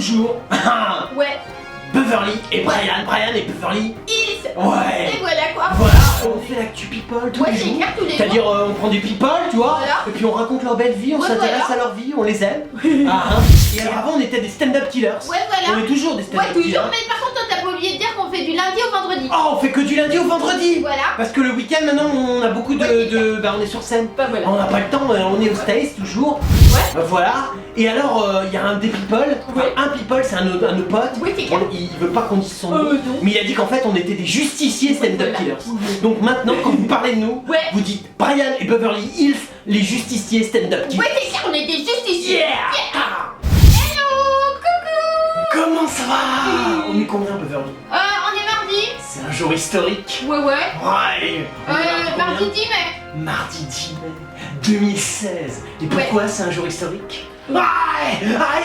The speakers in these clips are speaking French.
toujours Ouais. Beverly et Brian et Beverly. Hills. Ouais. Et voilà quoi. Voilà, on fait l'actu people tous Ouais, les c'est jours. clair, tous les jours. C'est-à-dire on prend des people, tu vois, Voilà. et puis on raconte leur belle vie, on Ouais, s'intéresse voilà. à leur vie, on les aime. Ah, hein. Et alors avant on était des stand-up killers. Ouais, voilà. On est toujours des Ouais, stand-up toujours, killers. mais par contre, toi, t'as pas oublié de dire qu'on fait du lundi au vendredi. Oh, on fait que du lundi au vendredi. Voilà. Parce que le week-end maintenant on a beaucoup bah on est sur scène. Bah voilà. On n'a pas le temps, on est au States toujours. Ouais. Voilà. Et alors il y a un des people, enfin, Ouais. un people c'est un de nos potes. Oui, c'est clair. Il veut pas qu'on dise son nom. Non. Mais il a dit qu'en fait on était des justiciers stand-up Voilà. killers. Donc maintenant quand vous parlez de nous, Ouais. vous dites Brian et Beverly Hills, les justiciers stand-up killers. Ouais, c'est clair, on est des justiciers. Yeah. Hello, coucou. Comment ça va? On est combien Beverly? On est mardi. C'est un jour historique. Ouais, ouais. Ouais. Mardi 10 mai. Mardi 10 mai 2016. Et pourquoi c'est un jour historique? Ouais.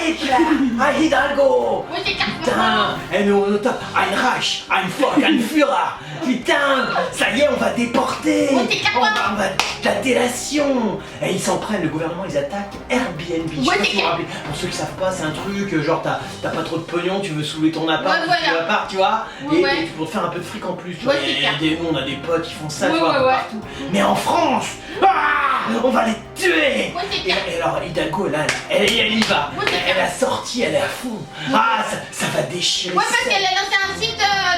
Hitler, Hidalgo. Ouais, c'est clair. Putain, et nous on est au top. Ein Reich, ein Volk, ein Führer. Putain, ça y est, on va déporter. On t'écarte On pas. va la délation. Et ils s'en prennent, le gouvernement, ils attaquent Airbnb. Je sais Ouais, pas si vous vous t'écarte. rappelez. Pour ceux qui savent pas, c'est un truc, genre t'as pas trop de pognon, tu veux soulever ton appart, Ouais, voilà. tu appart, tu vois. Ouais, Et, ouais. et pour te faire un peu de fric en plus. Tu Ouais, vois. t'écarte. Nous, on a des potes qui font ça, Ouais, tu vois, ouais, ouais. partout. Mais en France, on va les tuer. Ouais, Et, t'écarte. et alors Hidalgo, là, elle y va. Ouais, t'écarte. Elle a sorti, elle est à fond. Ah, ça va déchirer. Ouais, parce qu'elle a lancé un site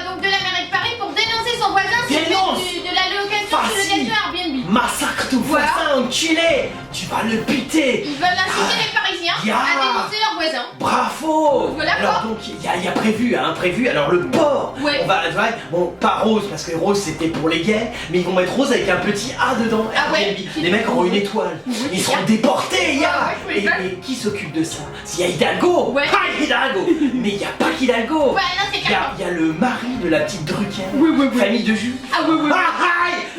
donc de la mairie de Paris pour dénoncer son voisin Dénonce. de la location Facile. sur location Airbnb. Massacre ton Voilà. voisin, enculé. Tu vas le buter. Ils veulent inciter les Parisiens Ya. à dénoncer leurs voisins. Bravo. Voilà alors quoi. donc il y a prévu, alors le port. Ouais. On va, bon, pas rose parce que rose c'était pour les gays, mais ils vont mettre rose avec un petit A dedans. Ah ouais. Airbnb. Les mecs auront une étoile. Oui, Ils c'est seront bien. déportés, ya. Ouais, ouais, Et qui s'occupe de ça? S'il y a Hidalgo. Ouais. Ah, Hidalgo. Mais il n'y a pas qu'Hidalgo. Ouais, non, c'est Il y, clair. a le mari de la petite Drucker, Oui, oui, oui. famille de juifs. Ah, oui, oui.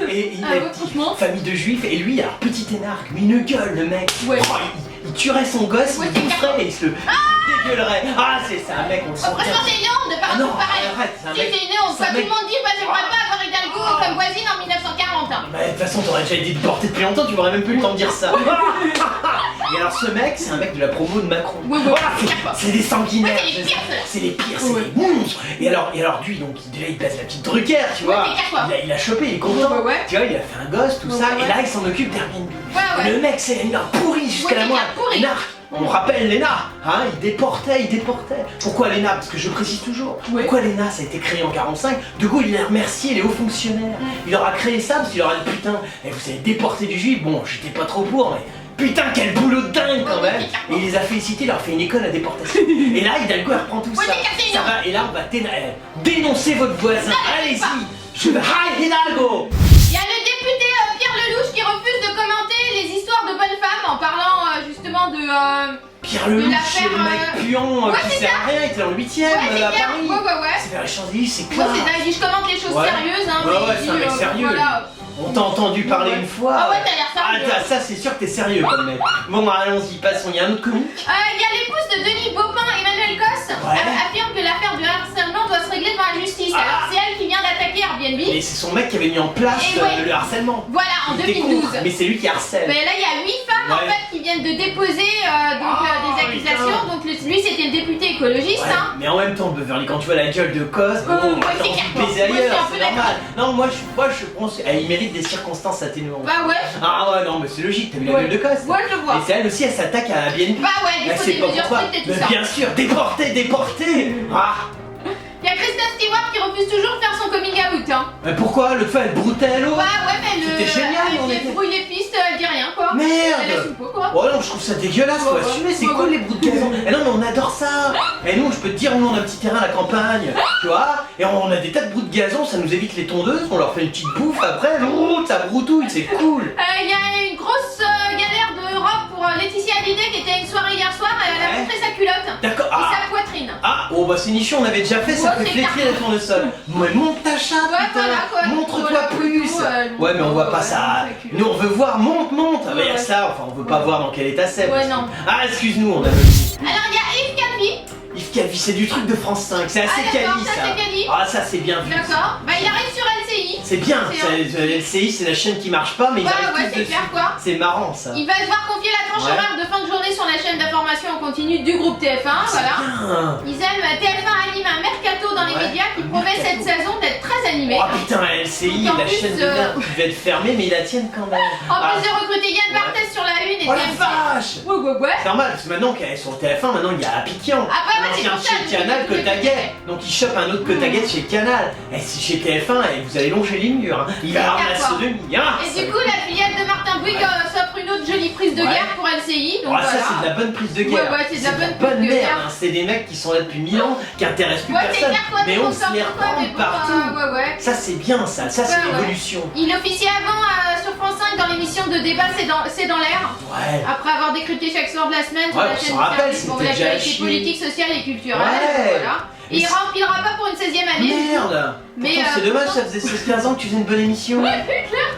Et il Ah, a ouais, dit franchement. famille de juifs, et lui, alors petit énarque, mais une gueule le mec. Ouais. Oh, il tuerait son gosse, Ouais, il c'est boufferait et il se le dégueulerait. Ah, c'est ça, un mec, on le sent. Oh, franchement, c'est une honte de Ah faire non, un truc pareil. arrête, c'est un Si, mec- c'est une honte. c'est un Tout mec- le monde dit, bah, j'aimerais pas avoir Hidalgo comme voisine en 1940. hein. Bah, de toute façon, t'aurais déjà été déporté depuis longtemps, tu m'aurais même plus le temps de dire ça. Et alors, ce mec, c'est un mec de la promo de Macron. Ouais, ouais, Voilà, ouais. c'est des sanguinaires. Ouais, c'est les pires, ceux-là. C'est les pires, c'est Ouais. les monstres. Et alors lui, donc, déjà, il passe la petite Drucker, tu Ouais, vois. c'est clair, quoi. Il a chopé, il est content. Ouais, ouais. Tu vois, il a fait un gosse, tout Ouais, ça. ouais. Et là, il s'en occupe d'Airbnb. Ouais, ouais. Et le mec, il a pourri jusqu'à Ouais, la il a moelle. pourri. Lénard. On rappelle Léna, hein, il déportait. Pourquoi Léna? Parce que je précise toujours. Ouais. Pourquoi Léna, ça a été créé en 45? De Gaulle, il a remercié les hauts fonctionnaires. Il leur a créé ça parce qu'il leur a dit putain, vous avez déporté du juif. Bon, j'étais pas trop pour, mais putain, quel boulot de dingue quand Ouais, même. ouais, c'est Et il les a félicités, il leur a fait une école à déportation. Et là, Hidalgo, elle reprend tout Ouais, ça. c'est cassé, Ça non. va, et là, on va dénoncer votre voisin. Allez, pas. Allez-y. Je veux Hi Hidalgo. Il y a le député Pierre Lelouch qui refuse de commenter les histoires de bonnes femmes en parlant justement de. Pierre De Lelouch, l'affaire, c'est le mec puant ouais, qui c'est sert à rien, il était dans le 8ème Ouais, c'est à clair. Paris. Ouais. C'est vers les Champs-Élysées, c'est Moi, clair. c'est dingue, il dit je commente les choses Ouais. sérieuses, hein. Ouais, mais ouais, il c'est un dit, mec sérieux. Voilà. On t'a entendu parler Ouais. une fois. Ah ouais, t'as l'air sérieux. Ah, ça, c'est sûr que t'es sérieux comme mec. Bon, allons-y, passons. Il y a un autre comique. Il y a l'épouse de Denis Baupin, Emmanuel Cosse, Ouais. affirme que l'affaire du harcèlement doit se régler devant la justice. Ah. Alors, c'est elle qui vient d'attaquer Airbnb. Et c'est son mec qui avait mis en place Et ouais. le harcèlement. Voilà, en Il était 2012. contre, mais c'est lui qui harcèle. Mais là, il y a 8 femmes en Ouais. fait qui viennent de déposer des accusations. putain. Donc, lui, c'était le député écologiste. Ouais, Hein. mais en même temps, Beverly, quand tu vois la gueule de Cos, bon, ouais, t'as c'est envie clair. de baiser Moi, je suis ailleurs, un peu c'est normal. Non, moi je pense qu'elle mérite des circonstances atténuantes. Bah ouais. Ah ouais, non, mais c'est logique, t'as vu la Ouais. gueule de Cos? Ouais, je le vois. Et c'est elle aussi, elle s'attaque à Airbnb. Bah ouais, il Elle faut sait des pas mesures pourquoi. strictes et tout Mais ça. bien sûr, déporté. Ah. Il y a Kristen Stewart qui refuse toujours de faire son coming out. Hein. Mais pourquoi? L'autre fois, elle broutait l'eau. Bah ouais, mais C'était génial, on elle était- brouille les pistes, elle dit rien quoi. Merde. Elle assume pas quoi. Oh non, je trouve ça dégueulasse, faut Ouais, assumer, c'est ouais, cool ouais. les bouts de gazon. Et non, mais on adore ça. Et nous, je peux te dire, nous on a un petit terrain à la campagne, tu vois, et on a des tas de bouts de gazon, ça nous évite les tondeuses, on leur fait une petite bouffe après, ça broutouille, c'est cool. Il y a une grosse galère de robe pour Laetitia Hallyday qui était à une soirée hier soir, elle a Ouais. montré sa culotte D'accord. et sa poitrine. Ah, oh bah c'est nichon, on avait déjà fait, ça Ouais, peut c'est flétrir les tournesols. Mais monte ta chatte, Ouais, putain, voilà, quoi. montre-toi Voilà, plus. plutôt, Ouais, mais on voit pas ouais, ça. sa culotte. Nous on veut voir, monte. Ah, bah, y a Ouais. ça, enfin on veut pas voir dans quel état c'est. Ouais, non. Ah, excuse-nous, on a Alors il y a Yves Calvi. Yves Calvi, c'est du truc de France 5, c'est assez Ah, d'accord, quali ça, ça. c'est quali. Ah, ça c'est bien vu. D'accord. Bah il arrive sur LCI. C'est bien, C'est LCI c'est la chaîne qui marche pas, mais ils Ouais, arrivent ouais, tous c'est dessus. clair, quoi. C'est marrant ça. Il va se voir confier la tranche Ouais. horaire de fin de journée sur la chaîne d'information en continu du groupe TF1, voilà. Bien. Ils aiment TF1 anime un mercato dans les Ouais, médias qui un promet mercato. cette saison d'être très animée. Oh putain, LCI, Donc, en la plus, chaîne de merde qui devait être fermée, mais ils la tiennent quand même. En Ah, plus de recruter Yann Barthès sur la une et oh la TMC. vache. Ouais. C'est normal, parce que maintenant qu'elle est sur TF1, maintenant il y a Piquian. Ah bah ouais, c'est L'ancien pour ça, chez Canal, je- Cotaguet. Donc il chope un autre Cotaguet chez Canal. Et si chez TF1, vous allez longer les murs. Hein. Il va avoir la D'accord. sodomie. Hein, Et ça du va coup, être- la filiale de Martin Bouygues s'offre une autre jolie prise de Ouais. guerre pour LCI. Donc Oh, ça voilà. c'est de la bonne prise de guerre. Ouais, c'est de la bonne prise de merde. guerre. Hein. C'est des mecs qui sont là depuis 1000 ans, qui intéressent plus Ouais, c'est personne. clair, quoi, Mais mais on on se sort les quoi, reprend mais bon, partout. ouais. Ça c'est bien ça c'est Ouais. l'évolution. Il officie avant sur France 5 dans l'émission de débat C'est dans l'air. Ouais. Après avoir décrypté chaque soir de la semaine sur Ouais, la on chaîne s'en du rappelle, service pour c'était déjà l'actualité chier. politique, sociale et culturelle. Ouais. Voilà. Mais Et il c'est- remplira pas pour une 16e année. Merde. Mais, Pourtant, c'est dommage, pourtant- ça faisait 16-15 ans que tu faisais une bonne émission.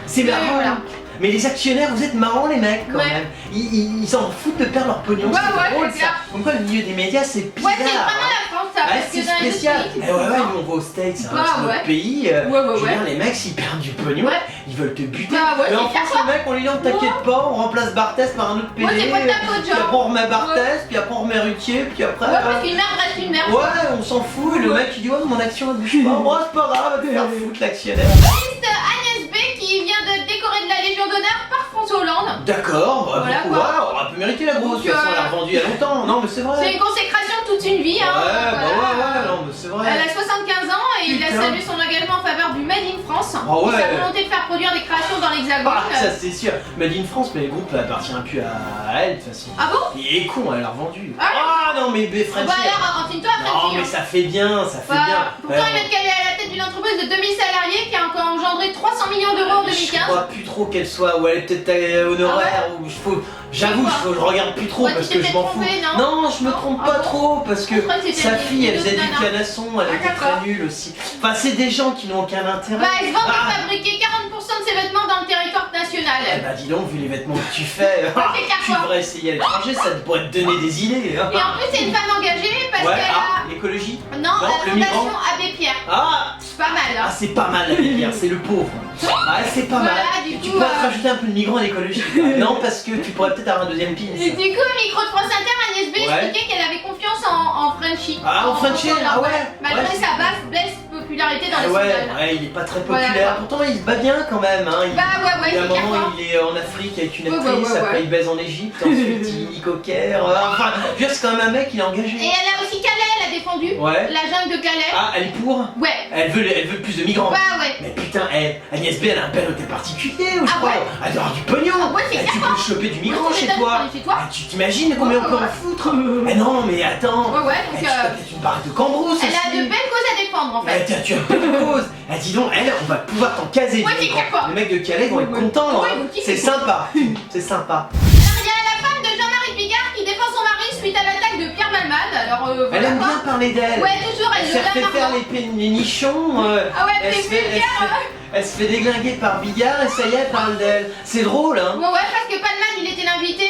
C'est Mais marrant. voilà. Mais les actionnaires, vous êtes marrants les mecs quand Ouais. même. Ils s'en foutent de perdre leur pognon. Ouais, c'est ouais, drôle c'est ça. clair. Comme quoi le milieu des médias c'est bizarre. Ouais, c'est vraiment la France, ça. Ouais, parce c'est que dans les autres spécial. pays, c'est Eh ouais, bizarre. nous on va aux States, hein, Bah, c'est notre ouais. pays. Ouais, Je veux ouais. dire, les mecs s'ils perdent du pognon, Ouais. ils veulent te buter. Bah, ouais, Mais en c'est France, le mec, on lui dit, t'inquiète pas, on remplace Barthès par un autre PD. Ouais, c'est pas de ta faute, Puis genre. après on remet Barthès, puis après on remet Ruquier, puis après. Ouais, parce qu'une merde reste une merde. Ouais, on s'en fout, et le mec il dit ouais mon action elle bouge pas, moi c'est pas grave, va te faire foutre l'actionnaire. Liste Agnès B qui vient de décorer de la Légion d'honneur par François Hollande. D'accord, bah, Voilà, pourquoi quoi. on aurait pu mériter la grosse, de toute façon elle a revendu il y a longtemps, non mais c'est vrai. C'est une consécration toute une vie, hein. Ouais, bah voilà. ouais, non mais c'est vrai. Elle a 75 ans et il a Putain. salué son engagement en faveur du Made in France. Ah ouais. Et sa volonté de faire produire des créations dans l'Hexagone. Ah, ça c'est sûr. Made in France, mais le groupe appartient plus à elle de toute façon. Ah bon? Il est con, elle a revendu. Ah. Non mais Frenchie. Bah alors, renseigne-toi, Non Frenchie, mais hein. ça fait bien, ça fait bien. Pourtant, il vient de caler à la tête d'une entreprise de 2000 salariés qui a encore engendré 300 millions d'euros en Je 2015. crois plus trop qu'elle soit, ou elle est peut-être honoraire, ou j'avoue, je regarde plus trop Ouais, tu parce t'es que je m'en peut-être fous. trompé, non, je me Non. trompe Ah pas bon trop parce que Je crois que c'était sa une fille elle vidéo faisait de du nana. canasson, elle Ah, était d'accord. très nulle aussi. Enfin, c'est des gens qui n'ont aucun intérêt. Bah, elle se vante Ah. de fabriquer 40% de ses vêtements dans le territoire national. Eh bah dis donc, vu les vêtements que tu fais, c'est clair, tu quoi. devrais essayer à l'étranger, ça pourrait te donner des idées. Et en plus, c'est une femme engagée parce Ouais, qu'elle a. l'écologie. Non, la le fondation migrant. Abbé Pierre. Ah, C'est pas mal, ah hein. c'est pas mal la rivière, c'est le pauvre. Ah, c'est pas Voilà, mal. du Et tu coup, pourrais te rajouter un peu de migrant à l'écologie. Non, parce que tu pourrais peut-être avoir un deuxième pin. Et du coup, au micro de France Inter, Agnès B Ouais. expliquait qu'elle avait confiance en Frenchie. Ah, en Frenchie, ah ouais. Malgré Ouais, sa baisse popularité dans Ah les ouais, sondages. ouais, il est pas très Voilà, populaire. quoi. Pourtant, il se bat bien quand même. Hein. Bah ouais, Il y a un c'est clair, moment, quoi. il est en Afrique avec une Ouais, actrice, ouais, après ouais. il baise en Égypte, ensuite il nique au Caire. Enfin, je veux dire, c'est quand même un mec, il est engagé. Et elle a aussi Calais, elle a défendu. Ouais. La jungle de Calais. Ah, elle est pour Ouais. elle veut plus de migrants. Bah ouais. Mais putain, Agnès B, elle a un bel hôtel particulier, ou je Ah crois. ouais. Elle doit avoir du pognon. Ah ouais, c'est Eh, tu clair, peux choper du migrant Ouais, tu chez m'étonnes, toi. chez toi. Ah, tu t'imagines combien on peut en foutre. Mais non, mais attends. Ouais, ouais, Eh, donc tu t'as peut-être une barre de cambrousse elle a aussi. de belles causes à défendre en Ouais, fait. tu as plein de causes. Ah, dis donc, elle, on va pouvoir t'en caser. Ouais, du c'est migrant. clair, quoi. Les mecs de Calais vont être Ouais. contents. Ouais, hein. ils vont kiffer, C'est quoi. sympa. C'est sympa. Alors, il y a la femme de Jean-Marie Bigard qui défend son mari suite à l'attaque de Pierre Malmade. Alors, Elle voilà, aime quoi. bien parler d'elle. Ouais, toujours, elle Elle le se fait l'a faire marrant. les nichons. Ah ouais, elle c'est se fait- vulgaire. elle se fait déglinguer par Bigard et ça y est, elle parle d'elle. C'est drôle, hein. Ouais, parce que Palmade, il était l'invité,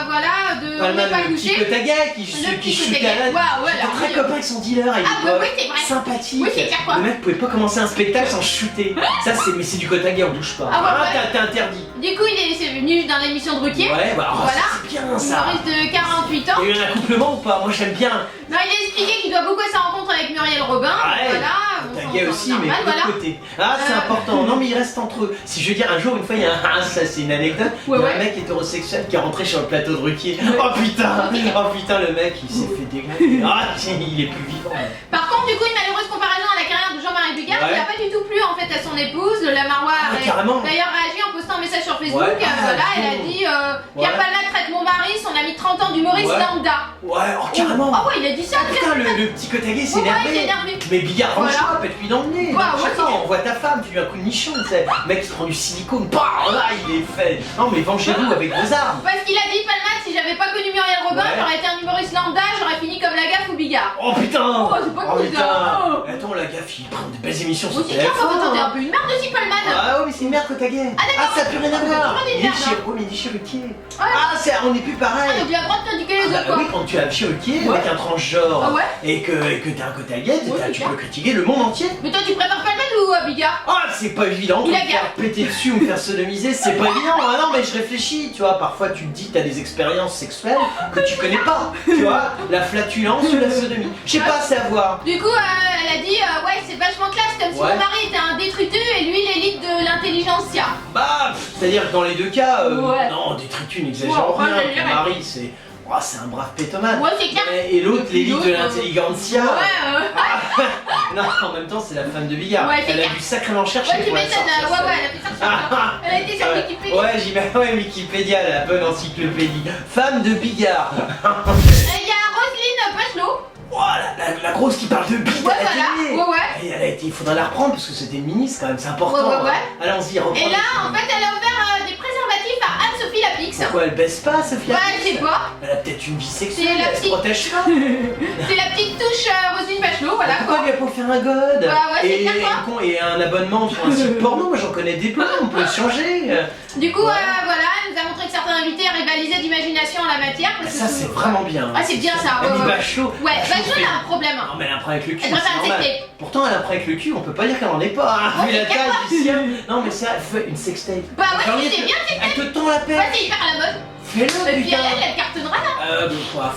voilà, de On Palma, n'est pas le petit couché. Cotaguet qui Le petit chutait Cotaguet. à elle. Waouh, ouais, J'étais alors, très oui. copain avec son dealer à Ah, l'époque. bah oui, c'est vrai. Sympathique. Oui, c'est clair, quoi. Le mec pouvait pas commencer un spectacle sans shooter. Ça, mais c'est du Cotaguet, on bouge pas. Ah ouais, ouais. T'es interdit. Du coup, c'est venu dans l'émission de Ruquier. Ouais, bah, oh, Voilà. ça, c'est bien ça. Humoriste de 48 ans. Il y a eu un accouplement ou pas? Moi, j'aime bien. Non, il a expliqué qu'il doit beaucoup à sa rencontre avec Muriel Robin. Ouais. Voilà. bon, Cotaguet c'est aussi, normal, mais de voilà. l'autre côté. Ah, c'est important. Non, mais il reste entre eux. Si je veux dire, un jour, une fois, il y a un. Ça, c'est une anecdote. Ouais, il y a ouais. un mec hétérosexuel qui est rentré sur le plateau de Ruquier. Oh putain! Oh putain, le mec, il s'est fait déglinguer. Ah, il est plus vivant. Par contre, du coup, une malheureuse comparaison à la carrière de Jean-Marie Bigard Ouais. qui n'a pas du tout plu en fait à son épouse. La Marois Ah, a carrément. d'ailleurs réagi en postant un message sur Facebook. Ouais. Ah, Voilà, elle a bon. dit Pierre Ouais. Palmade traite mon mari, son ami 30 ans d'humoriste Ouais. lambda. Ouais, oh, carrément. Ah ouais, il a dit ça. Ah, putain, le petit Cotaguet s'est Ouais, ouais, il s'est énervé. énervé. Mais Bigard, Voilà. range-toi, pète-lui dans le nez. Ouais, Non, ouais, attends, c'est- on voit ta femme, tu lui as un coup de nichon, tu sais. Le mec, il se prend du silicone, bah, là, il est fait. Non, mais vengez-vous avec vos armes. Parce qu'il a dit Palmade, si j'avais pas connu Muriel Robin, Ouais. j'aurais été un humoriste lambda, j'aurais fini comme Lagaffe ou Bigard. Oh putain. Oh, c'est pas cool, putain. ça. Oh. Attends, la gaffe, il prend de belles émissions sur Aussi, tiens, faut TF1. attendre un peu une merde aussi, Palmade. Ah ouais, mais c'est une merde, Cotaguet. Ah, d'accord. ça a plus rien à C'est voir. vraiment une Il est merde, chez hein. oh, mais il est chez Ruquier. Ouais. on n'est plus pareil. Ah, donc la droite t'indiquait les Ah bah autres quoi. oui, quand tu as un Cherokee Ouais. avec un transgenre Ah ouais. et que t'as un côté Aguette, Ouais, c'est tu clair. peux critiquer le monde entier. Mais toi, tu préfères Palmade ou Bigard? Ah, c'est pas évident, Il me a faire péter dessus ou me faire sodomiser, c'est pas évident. Ah non, mais je réfléchis, tu vois, parfois tu te dis t'as des expériences sexuelles que tu connais pas, tu vois, la flatulence ou la sodomie. Je sais pas, c'est à voir. Du coup, elle a dit ouais, c'est vachement classe comme si Ouais. mon mari était un détritus et lui l'élite de l'intelligentsia. Bah, c'est-à-dire que dans les deux cas, Ouais. non, détritus, n'exagère Ouais, rien. ouais, Ton ouais. mari, c'est un brave pétomane. Ouais, c'est clair. Et l'autre, l'élite de L'autre, l'intelligentsia. Ouais, Non, en même temps, c'est la femme de Bigard. Ouais, c'est Elle a clair. dû sacrément chercher ouais, tu pour la m'étonnes. sortir, Ouais, celle-là. elle a fait ça. Elle a été sur Wikipédia. Ouais, ouais, Wikipédia, la bonne encyclopédie. Femme de Bigard. Il y a Roselyne Bachelot. Oh, la grosse qui parle de bite Ouais, à la voilà. télé. Ouais. Et elle a été, il faudra la reprendre parce que c'était une ministre quand même, c'est important. Ouais. Hein. Allons-y, reprends. Et là, en fait, elle a offert des préservatifs à Anne-Sophie Lapix. Pourquoi elle baisse pas, Sophia? Ouais, je sais pas. Elle a peut-être une vie sexuelle, C'est la elle se petite- protège pas. C'est la petite touche Roselyne Bachelot, voilà Pourquoi quoi. elle lui a pas fait un god Ouais, c'est et, clair, quoi. et un abonnement sur un site porno, moi j'en connais des plein, on peut le changer. Du coup, Ouais. voilà, elle nous a montré que certains invités rivalisaient d'imagination en la matière. Parce Ça que c'est vraiment bien. Ah, c'est bien ça, Elle dit ouais. Bachot. Ouais, Bachot Bachelot, fait- elle a un problème. Non mais elle a un problème avec le cul, Elle préfère c'est normal. injecter. Pourtant elle a un problème avec le cul, on peut pas dire qu'elle en est pas, hein, vu Ouais, la c'est taille du sien. Non mais ça, fait une sextape. Bah ouais, Genre, c'est bien, Elle te tend la Ouais, paix. c'est hyper à la mode. Fais-le Et puis putain. elle cartonnera là.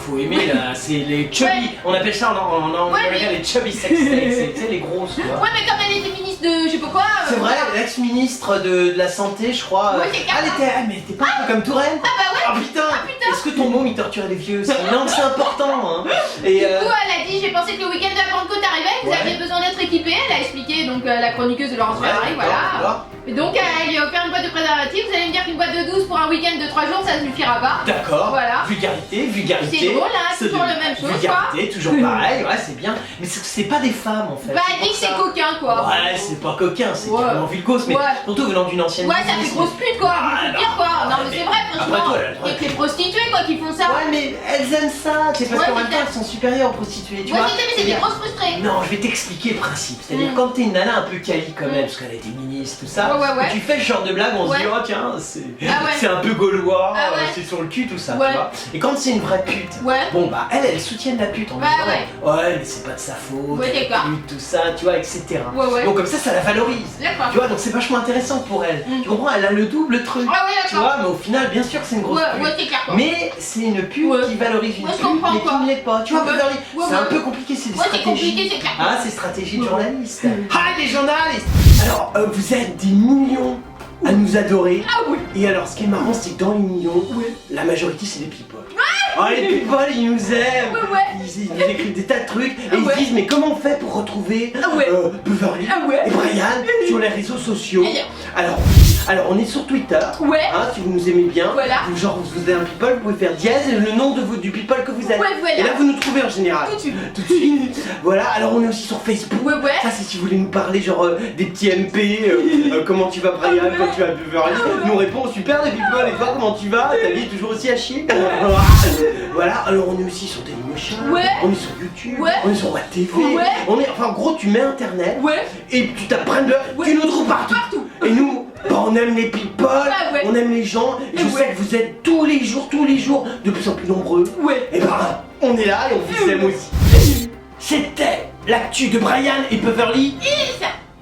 Faut aimer là, c'est les chubby, Ouais. on appelle ça en Ouais, américain mais- les chubby sex tapes, c'est les grosses tu vois. Ouais, mais comme elle était ministre de je sais pas quoi. C'est vrai, voilà. l'ex-ministre de la santé, je crois. Ouais, c'est elle était, mais elle était pas un peu comme Touraine. Ah bah ouais. Oh putain, putain. Est-ce que ton môme il torturait les vieux? Non, c'est important. Hein. Et Du coup, elle a dit j'ai pensé que le week-end de la Pentecôte arrivait, que vous Ouais. aviez besoin d'être équipés. Elle a expliqué donc la chroniqueuse de Laurence Ferrari, voilà. Et donc elle lui a offert une boîte de préservatifs. Vous allez me dire qu'une boîte de 12 pour un week-end de 3 jours, ça suffira pas. D'accord. Voilà. Vulgarité, vulgarité. C'est drôle, hein, c'est toujours de- la même chose, Vulgarité, toujours pareil, ouais, c'est bien. Mais c'est pas des femmes en fait. Bah elle pour dit que c'est ça. coquin quoi. Ouais, c'est pas coquin, c'est Ouais. carrément vulgose, mais Ouais. surtout venant d'une ancienne Ouais, ça fait ministre. grosse pute quoi, Ah, faut le non. dire quoi. Non mais mais c'est vrai, après, franchement. toi, elle a le droit Il y a que les prostituées quoi qui font ça. Ouais, mais elles aiment ça, c'est parce Ouais, qu'en même c'est temps elles sont supérieures aux prostituées, tu Ouais, vois. je sais, mais c'est des C'est-à-dire- grosses frustrées. Non, je vais t'expliquer le principe. C'est-à-dire, Mm. quand t'es une nana un peu quali comme Mm. elle, parce qu'elle a été ministre, tout ça, Ouais. et tu fais ce genre de blague, on Ouais. se dit, oh tiens, c'est Ah ouais. c'est un peu gaulois, Ah ouais. c'est sur le cul, tout ça, Ouais. tu vois. Et quand c'est une vraie pute, Ouais. bon bah, elles soutiennent la pute en Bah disant, ouais, mais c'est pas de sa faute, Ouais, elle est d'accord. pute, tout ça, tu vois, etc. Ouais. Donc comme ça la valorise. D'accord. Tu vois, donc c'est vachement intéressant pour elle. Mm. Tu comprends, elle a le double truc. Ah ouais, Tu d'accord. vois, mais au final, bien sûr, c'est une grosse pute. Ouais, c'est clair quoi. Mais c'est une pute Ouais. qui valorise une Ouais, je pute, comprends, mais quoi. qui ne l'est pas. Tu vois, Ouais. Beverly, Ouais, c'est un ouais. peu compliqué, c'est des Ouais, c'est stratégies. compliqué, c'est clair. Ah, c'est stratégie de Ouais. journaliste. Mm. Ah, les journalistes. Alors, vous êtes des millions à nous adorer. Ah oui. Et alors, ce qui est marrant, c'est que dans les millions, la majorité, c'est des people. Ah, les people, ils nous aiment. Ouais. Ils nous écrivent des tas de trucs et Ah ils ouais. se disent, mais comment on fait pour retrouver Ah ouais. Beverly Ah ouais. et Brian sur les réseaux sociaux? Alors, on est sur Twitter. Ouais. Hein, si vous nous aimez bien, Voilà. genre vous êtes un people, vous pouvez faire dièse et le nom du people que vous êtes. Ouais, voilà. Et là vous nous trouvez en général. Tout de suite. Tout de suite. Voilà, alors on est aussi sur Facebook. Ouais. Ça c'est si vous voulez nous parler genre des petits MP, comment tu vas Brian, Ah ouais. quand tu vas Beverly, Ah ouais. nous répond super les people et toi comment tu vas, ta vie est toujours aussi à chier. Voilà, alors on est aussi sur Dailymotion, Ouais. on est sur YouTube, Ouais. on est sur WebTV, Ouais. on est, enfin en gros tu mets internet Ouais. et tu tapes Brandon, Ouais. tu nous trouves partout. Partout. Et nous, bah, on aime les people, Ah ouais. on aime les gens, et je Ouais. sais que vous êtes tous les jours, de plus en plus nombreux. Ouais. Et bah, on est là et on vous aime aussi. C'était l'actu de Brian et Beverly,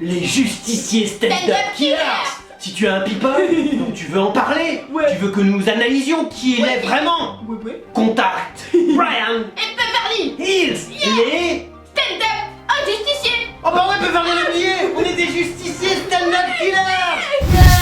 les justiciers stand-up Stand-up killers. killers. Si tu as un people, donc tu veux en parler, Ouais. tu veux que nous analysions qui il Ouais. est vraiment, Ouais. contacte Brian Et Beverly. Hills, les... Stand-up. Un justicier. Oh bah ouais, Beverly l'a oublié, on est des justiciers stand-up killers. Yeah.